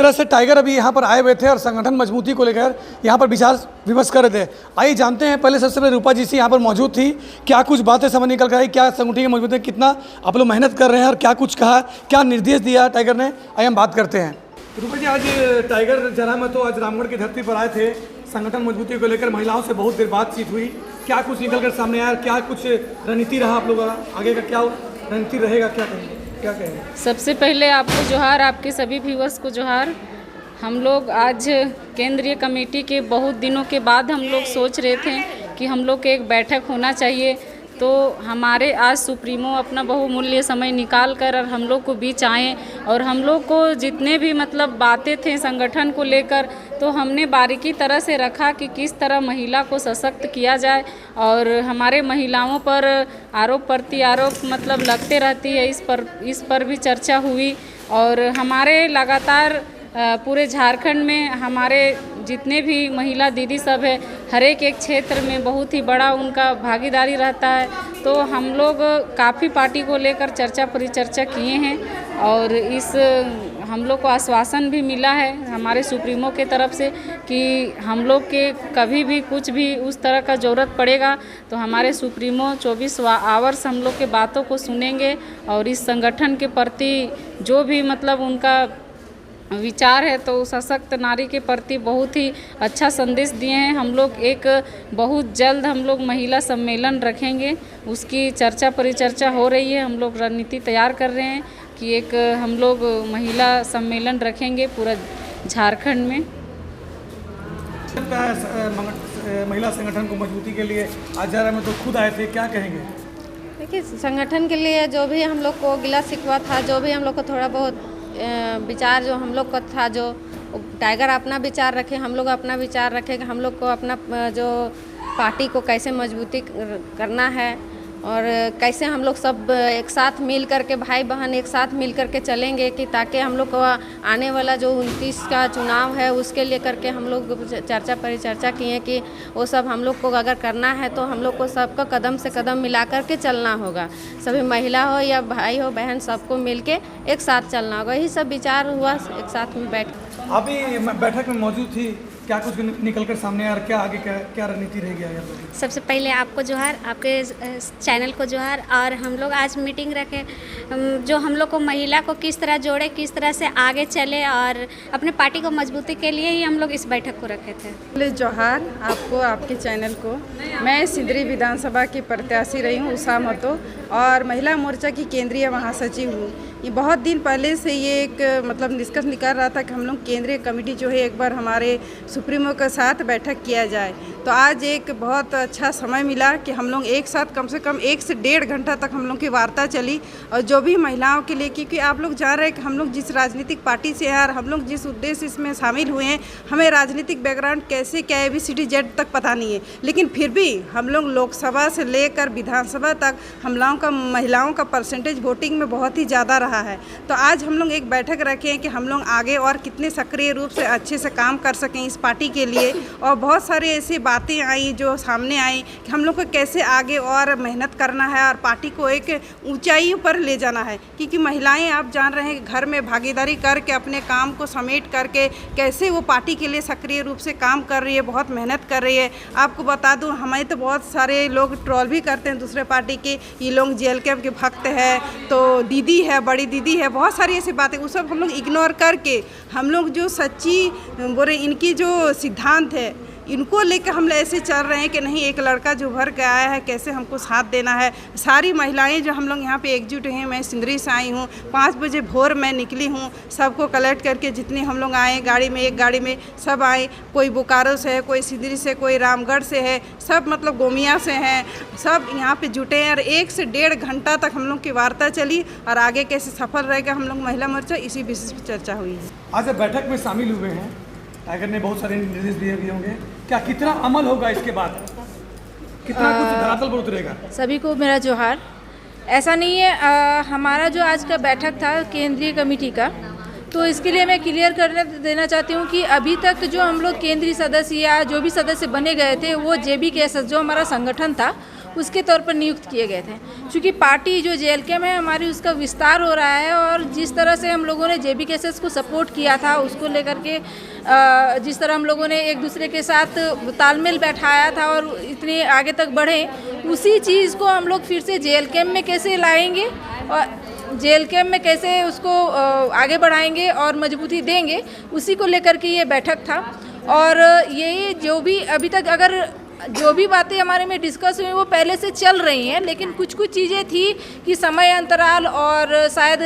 तरह से टाइगर अभी यहाँ पर आए हुए थे और संगठन मजबूती को लेकर यहाँ पर विचार विमर्श कर रहे थे। आइए जानते हैं, पहले सबसे पहले रूपा जी से यहाँ पर मौजूद थी, क्या कुछ बातें समझ निकल कर आई, क्या संगठन की मजबूती में कितना आप लोग मेहनत कर रहे हैं और क्या कुछ कहा, क्या निर्देश दिया टाइगर ने, आइए हम बात करते हैं। रूपा जी, आज टाइगर जरा में तो आज रामगढ़ की धरती पर आए थे, संगठन मजबूती को लेकर महिलाओं से बहुत देर बातचीत हुई, क्या कुछ निकल कर सामने आया, क्या कुछ रणनीति रहा आप लोगों का, आगे का क्या रणनीति रहेगा, क्या कहेंगे? सबसे पहले आपको जोहार, आपके सभी व्यूअर्स को जोहार। हम लोग आज केंद्रीय कमेटी के बहुत दिनों के बाद हम लोग सोच रहे थे कि हम लोग के एक बैठक होना चाहिए, तो हमारे आज सुप्रीमो अपना बहुमूल्य समय निकाल कर और हम लोग को बीच आए और हम लोग को जितने भी मतलब बातें थे संगठन को लेकर, तो हमने बारीकी तरह से रखा कि किस तरह महिला को सशक्त किया जाए। और हमारे महिलाओं पर आरोप प्रत्यारोप मतलब लगते रहती है, इस पर भी चर्चा हुई। और हमारे लगातार पूरे झारखंड में हमारे जितने भी महिला दीदी सब है, हर एक क्षेत्र में बहुत ही बड़ा उनका भागीदारी रहता है। तो हम लोग काफ़ी पार्टी को लेकर चर्चा परिचर्चा किए हैं और हम लोग को आश्वासन भी मिला है हमारे सुप्रीमो के तरफ से कि हम लोग के कभी भी कुछ भी उस तरह का ज़रूरत पड़ेगा तो हमारे सुप्रीमो 24 आवर्स हम लोग के बातों को सुनेंगे और इस संगठन के प्रति जो भी मतलब उनका विचार है तो सशक्त नारी के प्रति बहुत ही अच्छा संदेश दिए हैं। हम लोग एक बहुत जल्द हम लोग महिला सम्मेलन रखेंगे, उसकी चर्चा परिचर्चा हो रही है। हम लोग रणनीति तैयार कर रहे हैं कि एक हम लोग महिला सम्मेलन रखेंगे पूरा झारखंड में। महिला संगठन को मजबूती के लिए आज जरा में तो खुद आए थे, क्या कहेंगे? देखिए, संगठन के लिए जो भी हम लोग को गिला शिकवा था, जो भी हम लोग को थोड़ा बहुत विचार जो हम लोग का था, जो टाइगर अपना विचार रखे, हम लोग अपना विचार रखे कि हम लोग को अपना जो पार्टी को कैसे मजबूती करना है और कैसे हम लोग सब एक साथ मिल करके भाई बहन एक साथ मिल करके चलेंगे कि ताकि हम लोग को आने वाला जो 29 का चुनाव है उसके लिए करके हम लोग चर्चा परिचर्चा किए कि वो सब हम लोग को अगर करना है तो हम लोग को सबको कदम से कदम मिला करके चलना होगा। सभी महिला हो या भाई हो बहन सबको मिल के एक साथ चलना होगा। यही सब विचार हुआ एक साथ में बैठ। अभी बैठक में मौजूद थी, क्या कुछ निकल कर सामने आया और क्या आगे क्या रणनीति रह गया? सबसे पहले आपको जोहार, आपके चैनल को जोहार। और हम लोग आज मीटिंग रखे जो हम लोग को महिला को किस तरह जोड़े, किस तरह से आगे चले और अपने पार्टी को मजबूती के लिए ही हम लोग इस बैठक को रखे थे। पहले जोहार आपको, आपके चैनल को। मैं सिंदरी विधानसभा की प्रत्याशी रही हूँ उषा महतो और महिला मोर्चा की केंद्रीय महासचिव हूँ। ये बहुत दिन पहले से ये एक मतलब निष्कर्ष निकल रहा था कि हम लोग केंद्रीय कमेटी जो है एक बार हमारे सुप्रीमो के साथ बैठक किया जाए। तो आज एक बहुत अच्छा समय मिला कि हम लोग एक साथ कम से कम 1 से 1.5 घंटा तक हम लोग की वार्ता चली और जो भी महिलाओं के लिए, क्योंकि आप लोग जान रहे हैं कि हम लोग जिस राजनीतिक पार्टी से हैं और हम लोग जिस उद्देश्य इसमें शामिल हुए हैं, हमें राजनीतिक बैकग्राउंड कैसे क्या ABCD Z तक पता नहीं है, लेकिन फिर भी हम लोग लोकसभा से लेकर विधानसभा तक महिलाओं का परसेंटेज वोटिंग में बहुत ही ज़्यादा रहा है। तो आज हम लोग एक बैठक रखे हैं कि हम लोग आगे और कितने सक्रिय रूप से अच्छे से काम कर सकें इस पार्टी के लिए। और बहुत सारे ऐसी बातें आई जो सामने आई कि हम लोग को कैसे आगे और मेहनत करना है और पार्टी को एक ऊंचाई पर ले जाना है, क्योंकि महिलाएं आप जान रहे हैं घर में भागीदारी करके अपने काम को समेट करके कैसे वो पार्टी के लिए सक्रिय रूप से काम कर रही है, बहुत मेहनत कर रही है। आपको बता दूं, हमें तो बहुत सारे लोग ट्रोल भी करते हैं दूसरे पार्टी के, ये लोग JLK के भक्त है, तो दीदी है, बड़ी दीदी है, बहुत सारी ऐसी बातें, वो सब हम लोग इग्नोर करके हम लोग जो सच्ची बोले इनकी जो सिद्धांत है इनको लेकर हम ऐसे चल रहे हैं कि नहीं, एक लड़का जो भर के आया है कैसे हमको साथ देना है। सारी महिलाएं जो हम लोग यहाँ पे एकजुट हैं, मैं सिंदरी से आई हूँ, 5 बजे भोर मैं निकली हूँ, सबको कलेक्ट करके जितने हम लोग आए गाड़ी में, एक गाड़ी में सब आए, कोई बोकारो से है, कोई सिंदरी से, कोई रामगढ़ से है, सब मतलब गोमिया से हैं, सब यहाँ पे जुटे हैं और 1 से 1.5 घंटा तक हम लोग की वार्ता चली और आगे कैसे सफल रहेगा हम लोग महिला मोर्चा, इसी विषय पर चर्चा हुई है। आज बैठक में शामिल हुए हैं, टाइगर ने बहुत सारे निर्देश दिए भी होंगे, क्या कितना अमल होगा इसके बाद, कितना कुछ धरातल पर उतरेगा? सभी को मेरा जोहार। ऐसा नहीं है, हमारा जो आज का बैठक था केंद्रीय कमेटी का, तो इसके लिए मैं क्लियर करने देना चाहती हूँ कि अभी तक जो हम लोग केंद्रीय सदस्य या जो भी सदस्य बने गए थे वो JBKSS जो हमारा संगठन था उसके तौर पर नियुक्त किए गए थे। क्योंकि पार्टी जो JLK में हमारी उसका विस्तार हो रहा है और जिस तरह से हम लोगों ने JBKSS को सपोर्ट किया था उसको लेकर के जिस तरह हम लोगों ने एक दूसरे के साथ तालमेल बैठाया था और इतने आगे तक बढ़े, उसी चीज़ को हम लोग फिर से JLK में कैसे लाएंगे और JLK में कैसे उसको आगे बढ़ाएंगे और मजबूती देंगे, उसी को लेकर के ये बैठक था। और यही जो भी अभी तक अगर जो भी बातें हमारे में डिस्कस हुई वो पहले से चल रही हैं, लेकिन कुछ चीज़ें थी कि समय अंतराल और शायद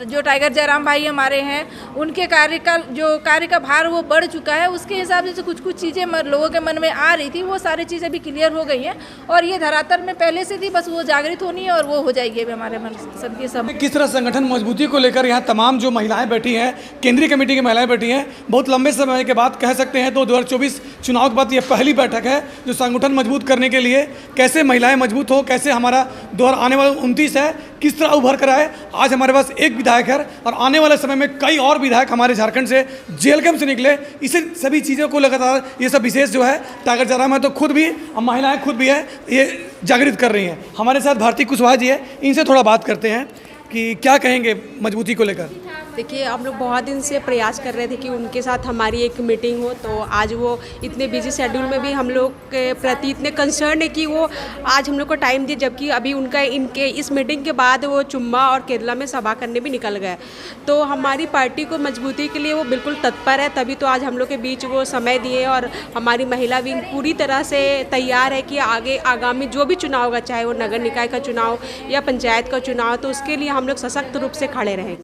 जो टाइगर जयराम भाई हमारे हैं उनके कार्य का भार वो बढ़ चुका है, उसके हिसाब से कुछ चीज़ें लोगों के मन में आ रही थी, वो सारी चीज़ें भी क्लियर हो गई हैं और ये धरातल में पहले से थी, बस वो जागृत होनी है और वो हो जाएगी अभी हमारे मन सबके सब। किस तरह संगठन मजबूती को लेकर यहाँ तमाम जो महिलाएं बैठी हैं, केंद्रीय कमेटी की महिलाएं बैठी हैं, बहुत लंबे समय के बाद कह सकते हैं तो 2024 चुनाव के बाद ये पहली बैठक है जो संगठन मजबूत करने के लिए कैसे महिलाएं मजबूत हो, कैसे हमारा दौर आने वाला 29 है किस तरह उभर कर आए। आज हमारे पास एक विधायक है और आने वाले समय में कई और विधायक हमारे झारखंड से JLK से निकले, इसे सभी चीज़ों को लगातार ये सब विशेष जो है टाइगर जयराम है तो खुद भी महिलाएं खुद भी है ये जागृत कर रही हैं। हमारे साथ भारती कुशवाहा जी है, इनसे थोड़ा बात करते हैं कि क्या कहेंगे मजबूती को लेकर। देखिए, हम लोग बहुत दिन से प्रयास कर रहे थे कि उनके साथ हमारी एक मीटिंग हो, तो आज वो इतने बिजी शेड्यूल में भी हम लोग के प्रति इतने कंसर्न है कि वो आज हम लोग को टाइम दिए, जबकि अभी उनका इनके इस मीटिंग के बाद वो चुम्बा और केरला में सभा करने भी निकल गए। तो हमारी पार्टी को मजबूती के लिए वो बिल्कुल तत्पर है, तभी तो आज हम लोग के बीच वो समय दिए और हमारी महिला विंग पूरी तरह से तैयार है कि आगे आगामी जो भी चुनाव होगा, चाहे वो नगर निकाय का चुनाव या पंचायत का चुनाव, तो उसके लिए हम लोग सशक्त रूप से खड़े रहें।